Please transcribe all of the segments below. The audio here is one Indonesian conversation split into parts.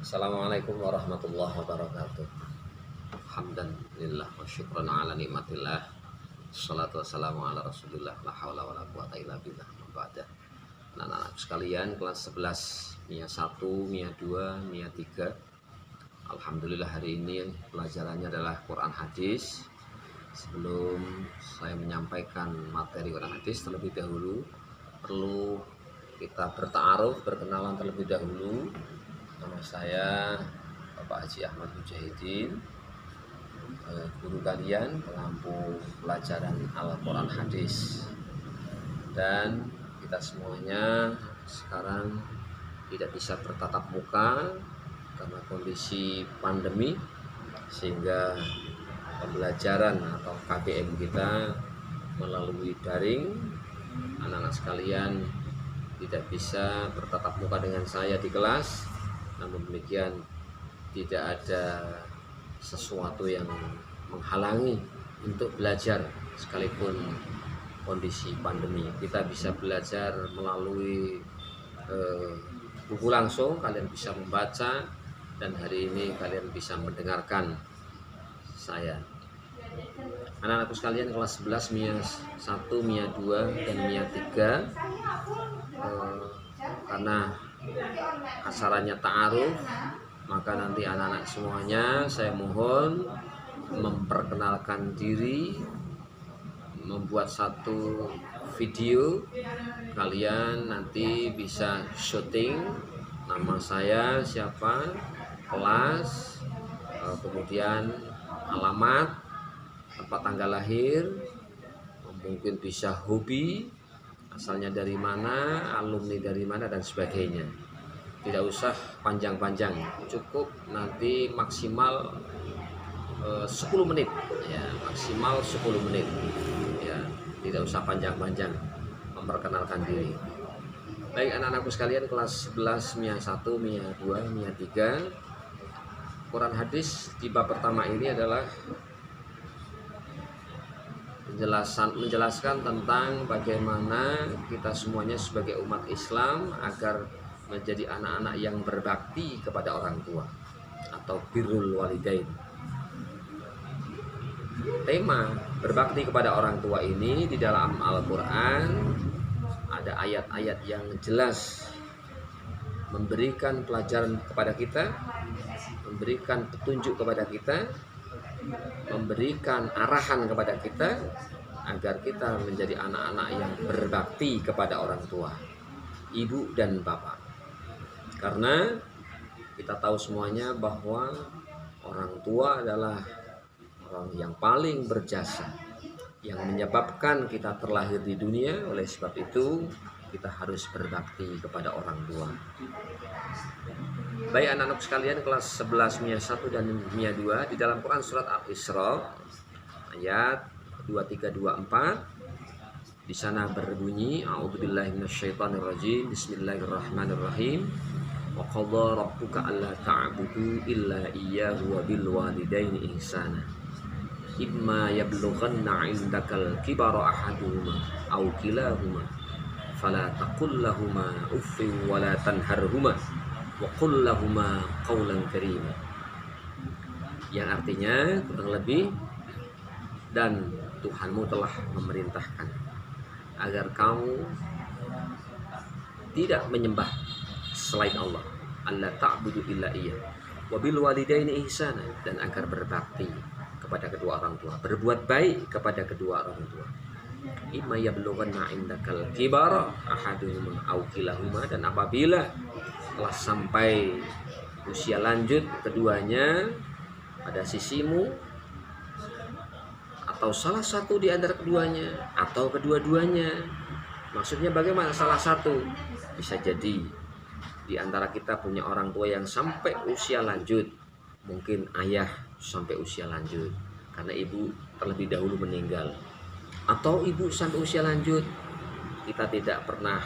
Assalamualaikum warahmatullahi wabarakatuh. Hamdan lillah wa syukran ala nikmatillah. Assalatu wassalamu ala rasulillah. La hawla wa la quwata illa billah. Ba'da. Anak-anak sekalian, kelas 11 MIA 1, MIA 2, MIA 3. Alhamdulillah hari ini pelajarannya adalah Quran Hadis. Sebelum saya menyampaikan materi Quran Hadis, terlebih dahulu perlu kita berta'aruf, berkenalan terlebih dahulu. Nama saya Bapak Haji Ahmad Mujahidin, guru kalian pengampu pelajaran Al-Quran Hadis. Dan kita semuanya sekarang tidak bisa bertatap muka karena kondisi pandemi, sehingga pembelajaran atau KBM kita melalui daring. Anak-anak sekalian tidak bisa bertatap muka dengan saya di kelas, namun demikian tidak ada sesuatu yang menghalangi untuk belajar sekalipun kondisi pandemi. Kita bisa belajar melalui buku langsung, kalian bisa membaca, dan hari ini kalian bisa mendengarkan saya. Anak-anakku sekalian, kelas 11 MIA 1, MIA 2, dan MIA 3, karena acaranya ta'aruf, maka nanti anak-anak semuanya saya mohon memperkenalkan diri, membuat satu video. Kalian nanti bisa syuting nama saya siapa, kelas, kemudian alamat, tempat tanggal lahir, mungkin bisa hobi, asalnya dari mana, alumni dari mana, dan sebagainya. Tidak usah panjang-panjang, cukup nanti maksimal 10 menit ya, maksimal 10 menit ya, tidak usah panjang-panjang memperkenalkan diri. Baik anak-anakku sekalian, kelas 11 MIA 1, MIA 2, MIA 3, Quran Hadis di bab pertama ini adalah menjelaskan tentang bagaimana kita semuanya sebagai umat Islam agar menjadi anak-anak yang berbakti kepada orang tua atau birrul walidain. Tema berbakti kepada orang tua ini di dalam Al-Quran ada ayat-ayat yang jelas memberikan pelajaran kepada kita, memberikan petunjuk kepada kita, memberikan arahan kepada kita agar kita menjadi anak-anak yang berbakti kepada orang tua, ibu dan bapak. Karena kita tahu semuanya bahwa orang tua adalah orang yang paling berjasa, yang menyebabkan kita terlahir di dunia. Oleh sebab itu kita harus berbakti kepada orang tua. Baik anak-anak sekalian, kelas 11 MIA 1 dan MIA 2, di dalam Quran surat Al-Isra ayat 23-24, di sana berbunyi a'udzubillahi minasyaitonirrajim, bismillahirrahmanirrahim, wa qadha rabbuka alla ta'budu illa iyyahu wa bil walidaini ihsana imma yablughanna 'indakal kibara ahaduhuma aw kilahuma fala taqul lahumā uffin wa la tanharhumā wa qul lahumā qawlan karīmā. Yang artinya kurang lebih, dan Tuhanmu telah memerintahkan agar kamu tidak menyembah selain Allah, alla ta'budu illa iyyah, wa bil walidaini ihsana, dan agar berbakti kepada kedua orang tua, berbuat baik kepada kedua orang tua. Imma yablughanna 'indakal kibara ahaduhuma aw kilahuma, dan apabila telah sampai usia lanjut keduanya pada sisimu, atau salah satu di antara keduanya, atau kedua-duanya. Maksudnya bagaimana salah satu? Bisa jadi di antara kita punya orang tua yang sampai usia lanjut, mungkin ayah sampai usia lanjut karena ibu terlebih dahulu meninggal, atau ibu sampai usia lanjut, kita tidak pernah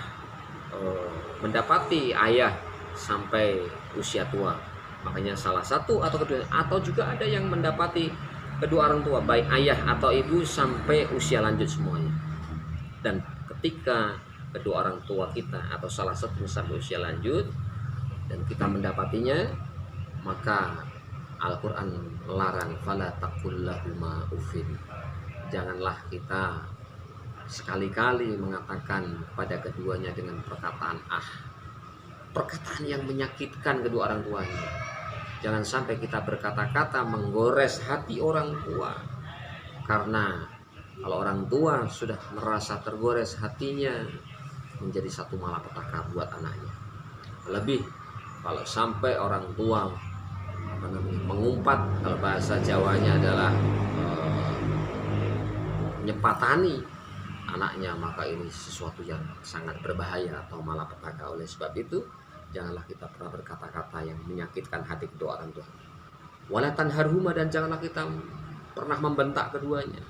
mendapati ayah sampai usia tua, makanya salah satu atau kedua, atau juga ada yang mendapati kedua orang tua, baik ayah atau ibu, sampai usia lanjut semuanya. Dan ketika kedua orang tua kita atau salah satu sampai usia lanjut dan kita mendapatinya, Maka Al-Quran larang, fala taqul lahuma uffin. Janganlah kita sekali-kali mengatakan pada keduanya dengan perkataan perkataan yang menyakitkan kedua orang tuanya. Jangan sampai kita berkata-kata menggores hati orang tua, karena kalau orang tua sudah merasa tergores hatinya, menjadi satu malapetaka buat anaknya. Lebih kalau sampai orang tua mengumpat, kalau bahasa Jawanya adalah menyepatani anaknya, maka ini sesuatu yang sangat berbahaya atau malapetaka. Oleh sebab itu, janganlah kita pernah berkata-kata yang menyakitkan hati kedua orang tua. Wala tanharhuma, dan janganlah kita pernah membentak keduanya,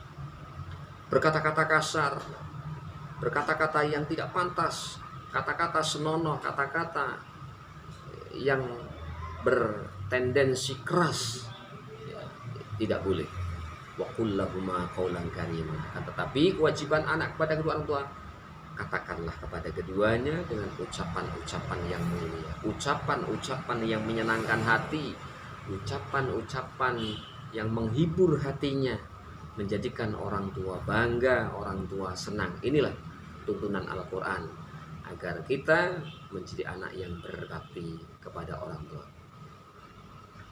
berkata-kata kasar, berkata-kata yang tidak pantas, kata-kata senonoh, kata-kata yang bertendensi keras, ya, tidak boleh. Wa qul lahuma qaulan karima. Tetapi kewajiban anak kepada kedua orang tua, katakanlah kepada keduanya dengan ucapan-ucapan yang mulia, ucapan-ucapan yang menyenangkan hati, ucapan-ucapan yang menghibur hatinya, menjadikan orang tua bangga, orang tua senang. Inilah tuntunan Al-Quran agar kita menjadi anak yang berbakti kepada orang tua.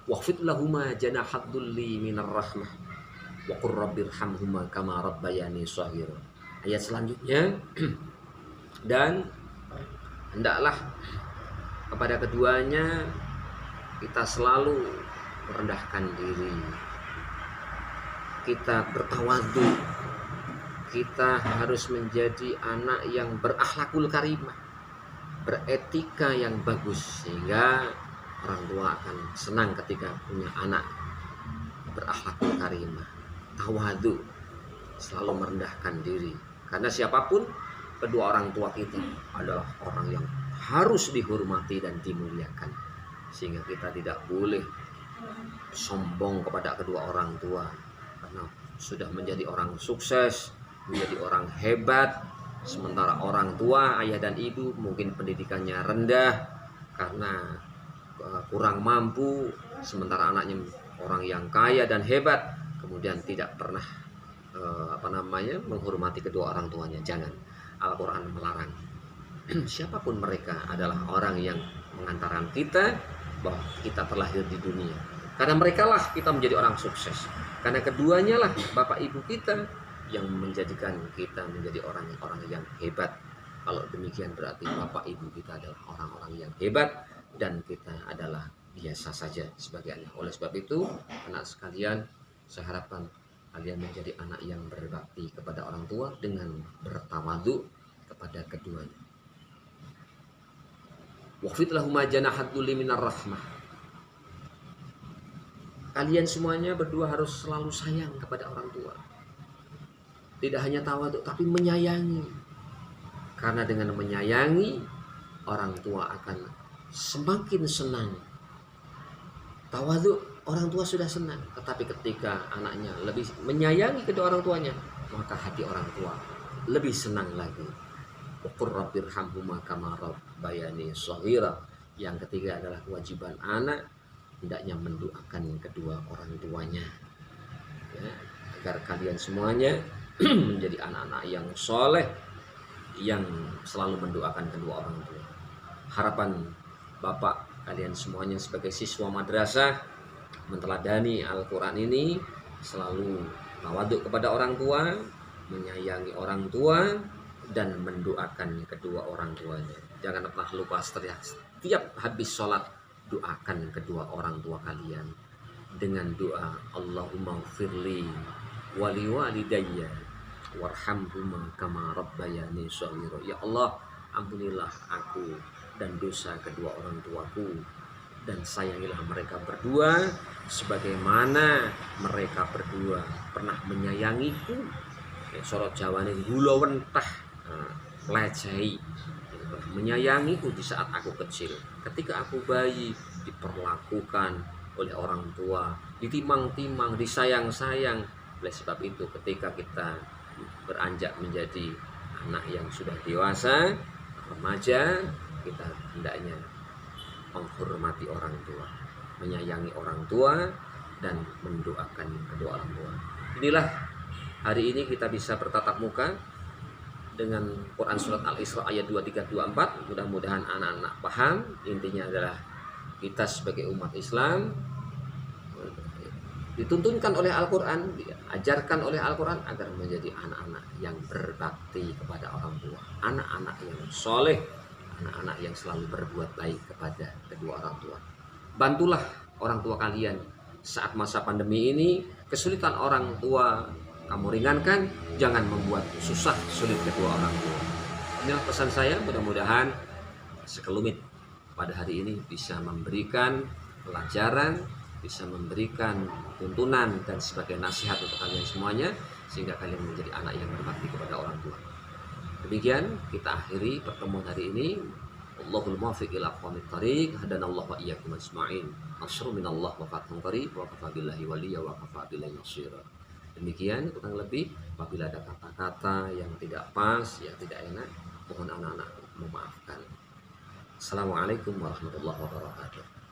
Waqfid lahuma janahad dhulli minar rahmah wa qur rabbirhamhuma kama rabbayani shaghira. Ayat selanjutnya, dan hendaklah kepada keduanya kita selalu merendahkan diri, kita bertawadhu, kita harus menjadi anak yang berakhlakul karimah, beretika yang bagus, sehingga orang tua akan senang ketika punya anak berakhlakul karimah, tawadhu, selalu merendahkan diri. Karena siapapun kedua orang tua kita adalah orang yang harus dihormati dan dimuliakan, sehingga kita tidak boleh sombong kepada kedua orang tua, karena sudah menjadi orang sukses, menjadi orang hebat, sementara orang tua, ayah dan ibu mungkin pendidikannya rendah karena kurang mampu, sementara anaknya orang yang kaya dan hebat, kemudian tidak pernah menghormati kedua orang tuanya. Jangan. Al-Quran melarang. Siapapun mereka adalah orang yang mengantarkan kita bahwa kita terlahir di dunia. Karena mereka lah kita menjadi orang sukses. Karena keduanya lah bapak ibu kita yang menjadikan kita menjadi orang-orang yang hebat. Kalau demikian berarti bapak ibu kita adalah orang-orang yang hebat dan kita adalah biasa saja sebagai anak. Oleh sebab itu, anak sekalian, saya harapkan kalian menjadi anak yang berbakti kepada orang tua dengan bertawadhu kepada keduanya. Waqfid lahuma janahad dhulli minar rahmah. Kalian semuanya berdua harus selalu sayang kepada orang tua. Tidak hanya tawadhu, tapi menyayangi. Karena dengan menyayangi, orang tua akan semakin senang. Tawadhu, orang tua sudah senang, tetapi ketika anaknya lebih menyayangi kedua orang tuanya, maka hati orang tua lebih senang lagi. Wa qur rabbirhamhuma kama rabbayani shaghira. Yang ketiga adalah kewajiban anak hendaknya mendoakan kedua orang tuanya, ya, agar kalian semuanya menjadi anak-anak yang soleh, yang selalu mendoakan kedua orang tua. Harapan bapak kalian semuanya sebagai siswa madrasah menteladani Al-Quran ini, selalu tawadhu kepada orang tua, menyayangi orang tua, dan mendoakan kedua orang tuanya. Jangan pernah lupa setiap habis sholat, doakan kedua orang tua kalian dengan doa Allahumma firli wali walidayya warhamhuma kama rabbayani shaghira. Ya Allah, ampunilah aku dan dosa kedua orang tuaku, dan sayangilah mereka berdua sebagaimana mereka berdua pernah menyayangiku. Sorot Jawane gula wentah, lecehi, menyayangiku di saat aku kecil. Ketika aku bayi, diperlakukan oleh orang tua, ditimang-timang, disayang-sayang. Oleh sebab itu, ketika kita beranjak menjadi anak yang sudah dewasa, remaja, kita hendaknya menghormati orang tua, menyayangi orang tua, dan mendoakan kedua orang tua. Inilah hari ini kita bisa bertatap muka dengan Quran Surat Al-Isra ayat 23-24. Mudah-mudahan anak-anak paham. Intinya adalah kita sebagai umat Islam dituntunkan oleh Al-Quran, diajarkan oleh Al-Quran agar menjadi anak-anak yang berbakti kepada orang tua, anak-anak yang soleh, anak-anak yang selalu berbuat baik kepada kedua orang tua. Bantulah orang tua kalian saat masa pandemi ini. Kesulitan orang tua kamu ringankan, jangan membuat susah sulit kedua orang tua. Inilah pesan saya, mudah-mudahan sekelumit pada hari ini bisa memberikan pelajaran, bisa memberikan tuntunan dan sebagai nasihat untuk kalian semuanya, sehingga kalian menjadi anak yang berbakti kepada orang tua. Demikian kita akhiri pertemuan hari ini. Allahul muwaffiq ila aqwamit thariq, hadanallahu wa iyyakum ajma'in. Nasrun minallah wa fathun qarib wa kafa billahi waliyya wa kafa billahi nasira. Demikian kurang lebih. Apabila ada kata-kata yang tidak pas, yang tidak enak, mohon anak-anak memaafkan. Assalamualaikum warahmatullahi wabarakatuh.